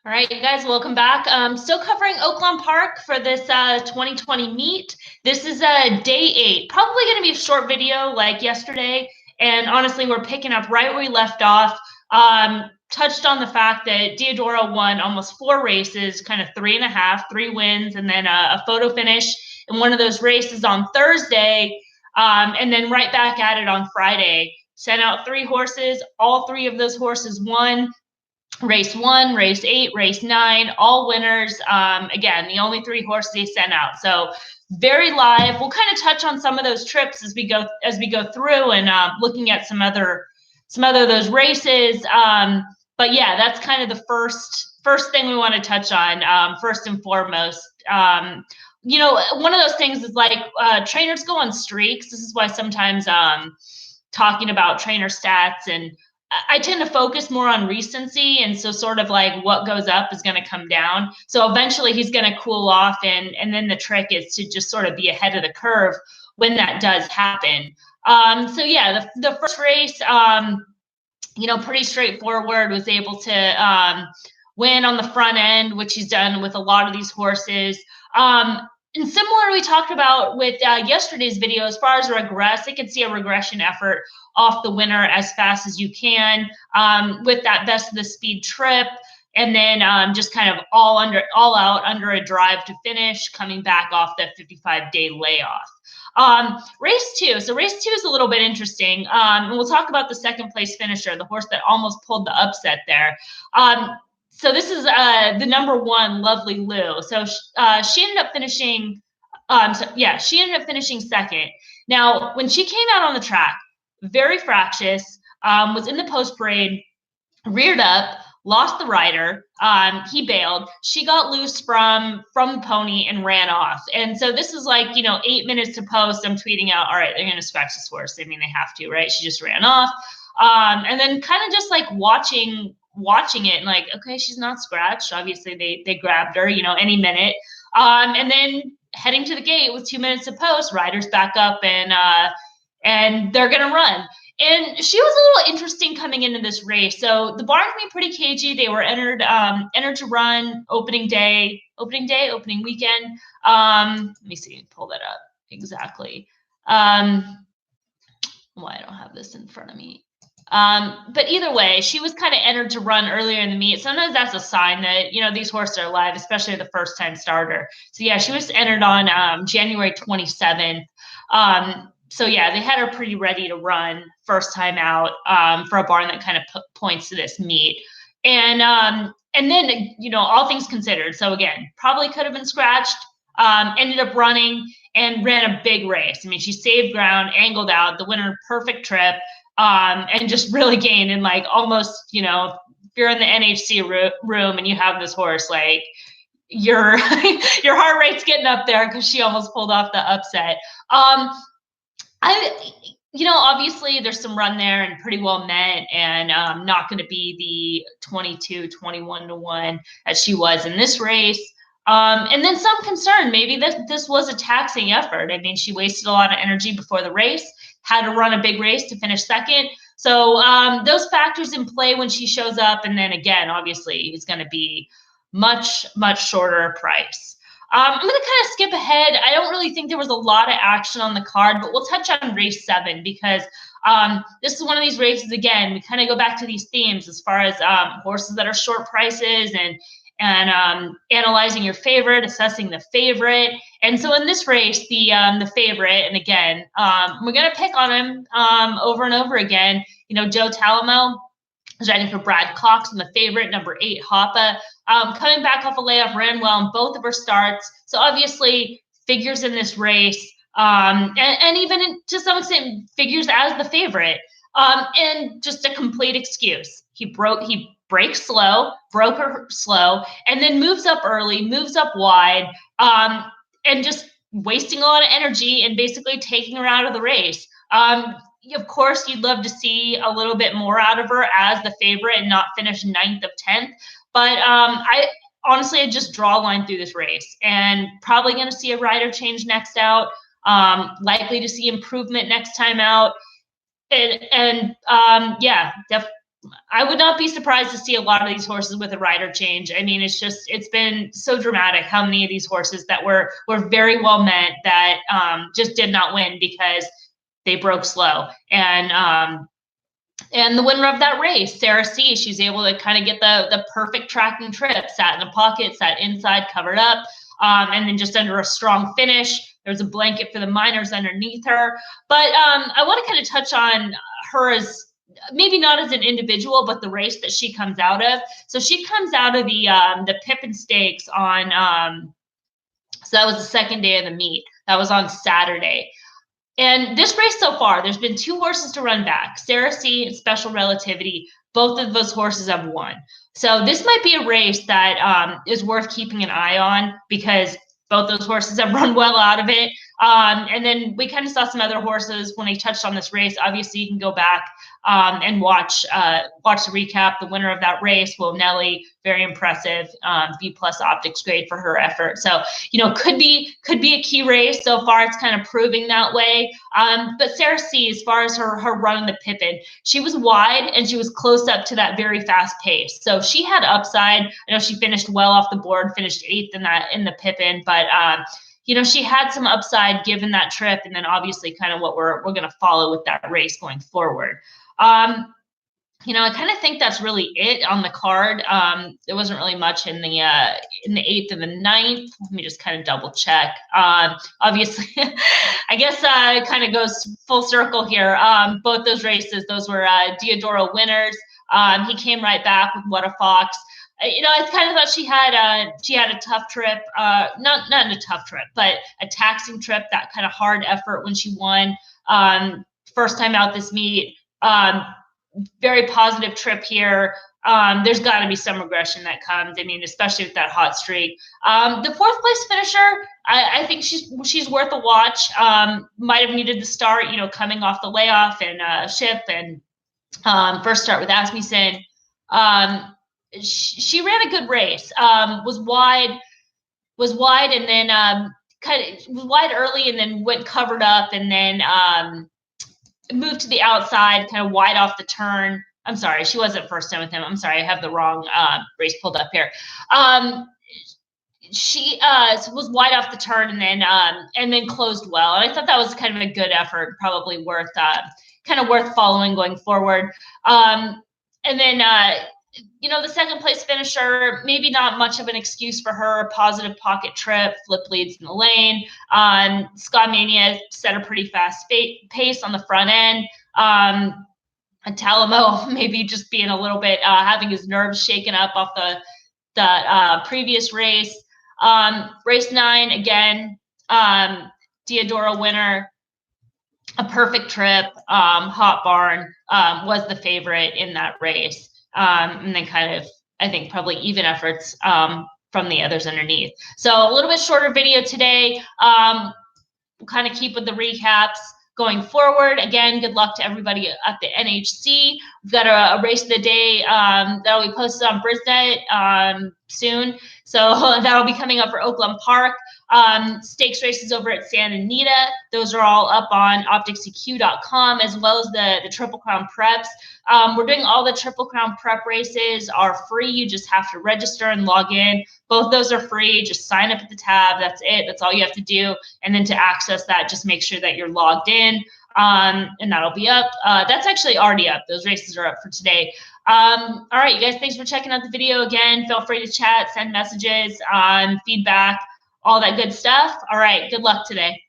All right, you guys, welcome back. Still covering Oaklawn Park for this 2020 meet. This is day 8. Probably going to be a short video like yesterday. And honestly, we're picking up right where we left off. Touched on the fact that Diodora won almost 4 races, kind of 3.5, 3 wins, and then a photo finish in one of those races on Thursday. And then right back at it on Friday. Sent out 3 horses. All 3 of those horses won. Race 1, race 8, race 9, all winners. Again, the only 3 horses they sent out. So very live. We'll kind of touch on some of those trips as we go through and looking at some other of those races. But yeah, that's kind of the first thing we want to touch on. First and foremost, one of those things is like trainers go on streaks. This is why sometimes talking about trainer stats, and I tend to focus more on recency, and so sort of like what goes up is going to come down. So eventually he's going to cool off, and then the trick is to just sort of be ahead of the curve when that does happen. So yeah, the first race, pretty straightforward. Was able to win on the front end, which he's done with a lot of these horses. And similar, we talked about with yesterday's video, as far as regress, I can see a regression effort off the winner as fast as you can with that best of the speed trip. And then just kind of all out under a drive to finish, coming back off that 55-day layoff. Race 2. So race 2 is a little bit interesting. And we'll talk about the second place finisher, the horse that almost pulled the upset there. So this is the number 1, Lovely Lou. So she ended up finishing, she ended up finishing second. Now, when she came out on the track, very fractious, was in the post parade, reared up, lost the rider. He bailed. She got loose from the pony and ran off. And so this is like, 8 minutes to post. I'm tweeting out, all right, they're going to scratch this horse. I mean, they have to, right? She just ran off. And then kind of just like watching it and like, okay, she's not scratched. Obviously they grabbed her, any minute. And then heading to the gate with 2 minutes to post, riders back up and they're going to run. And she was a little interesting coming into this race. So the barn can be pretty cagey. They were entered to run opening weekend. Let me see, pull that up exactly. I don't have this in front of me. But either way, she was kind of entered to run earlier in the meet. Sometimes that's a sign that, these horses are alive, especially the first time starter. So yeah, she was entered on January 27th. So yeah, they had her pretty ready to run first time out for a barn that kind of points to this meet. And then, all things considered. So again, probably could have been scratched, ended up running and ran a big race. I mean, she saved ground, angled out, the winner, perfect trip. And just really gained in like almost, if you're in the NHC room and you have this horse, like your heart rate's getting up there because she almost pulled off the upset. Obviously there's some run there and pretty well met, and not going to be the 22, 21 to 1 as she was in this race. And then some concern, maybe this was a taxing effort. I mean, she wasted a lot of energy before the race, had to run a big race to finish second. So those factors in play when she shows up. And then again, obviously, it's going to be much, much shorter price. I'm going to kind of skip ahead. I don't really think there was a lot of action on the card, but we'll touch on race 7 because this is one of these races, again, we kind of go back to these themes as far as horses that are short prices and analyzing your favorite, assessing the favorite. And so in this race, the favorite, and again, we're going to pick on him over and over again. Joe Talamo is riding for Brad Cox, and the favorite, number 8, Hoppa, coming back off a layoff, ran well in both of her starts. So obviously figures in this race, and even to some extent figures as the favorite. And just a complete excuse. He breaks slow, broke her slow, and then moves up early, moves up wide, and just wasting a lot of energy and basically taking her out of the race. Of course, you'd love to see a little bit more out of her as the favorite and not finish 9th of 10th. But I just draw a line through this race, and probably going to see a rider change next out. Likely to see improvement next time out. And I would not be surprised to see a lot of these horses with a rider change. I mean, it's been so dramatic how many of these horses that were very well meant that just did not win because they broke slow. And the winner of that race, Sarah C, she's able to kind of get the perfect tracking trip, sat in the pocket, sat inside, covered up, and then just under a strong finish. There's a blanket for the minors underneath her. But I want to kind of touch on her as maybe not as an individual, but the race that she comes out of. So she comes out of the Pippin Stakes on, so that was the second day of the meet. That was on Saturday. And this race so far, there's been 2 horses to run back, Sarah C and Special Relativity. Both of those horses have won. So this might be a race that is worth keeping an eye on because both those horses have run well out of it. And then we kind of saw some other horses when they touched on this race. Obviously, you can go back and watch the recap. The winner of that race, Will Nelly, very impressive, B+ optics grade for her effort. So, you know, could be a key race. So far, it's kind of proving that way. But Sarah C, as far as her run in the Pippin, she was wide and she was close up to that very fast pace. So she had upside. I know she finished well off the board, finished 8th in the Pippin, but you know, she had some upside given that trip, and then obviously kind of what we're going to follow with that race going forward. You know, I kind of think that's really it on the card. There wasn't really much in the 8th and the 9th. Let me just kind of double check. Obviously, I guess it kind of goes full circle here. Both those races, those were Diodoro winners. He came right back with What a Fox. You know, I kind of thought she had a tough trip, not a tough trip, but a taxing trip. That kind of hard effort when she won. First time out this meet. Very positive trip here. There's got to be some regression that comes. I mean, especially with that hot streak. The 4th place finisher, I think she's worth a watch. Might have needed the start, you know, coming off the layoff and Ship and first start with Asmussen. She ran a good race. Was wide, and then was wide early, and then went covered up, and then moved to the outside, kind of wide off the turn. I'm sorry, she wasn't first time with him. I'm sorry, I have the wrong race pulled up here. She was wide off the turn, and then closed well. And I thought that was kind of a good effort, probably worth following going forward. And then you know, the 2nd place finisher, maybe not much of an excuse for her. Positive pocket trip, flip leads in the lane. Scott Mania set a pretty fast pace on the front end. And Talamo maybe just being a little bit, having his nerves shaken up off the previous race. Race 9, again, Diodoro winner. A perfect trip. Hot Barn was the favorite in that race. And then kind of, I think, probably even efforts from the others underneath. So a little bit shorter video today. We'll kind of keep with the recaps going forward. Again, good luck to everybody at the NHC. We've got a race of the day that'll be posted on Brisnet soon. So that'll be coming up for Oaklawn Park. Stakes races over at Santa Anita. Those are all up on opticsEQ.com, as well as the Triple Crown preps. We're doing all the Triple Crown prep races are free. You just have to register and log in. Both those are free. Just sign up at the tab. That's it. That's all you have to do. And then to access that, just make sure that you're logged in. And that'll be up. That's actually already up. Those races are up for today. All right, you guys, thanks for checking out the video again. Feel free to chat, send messages, feedback, all that good stuff. All right, good luck today.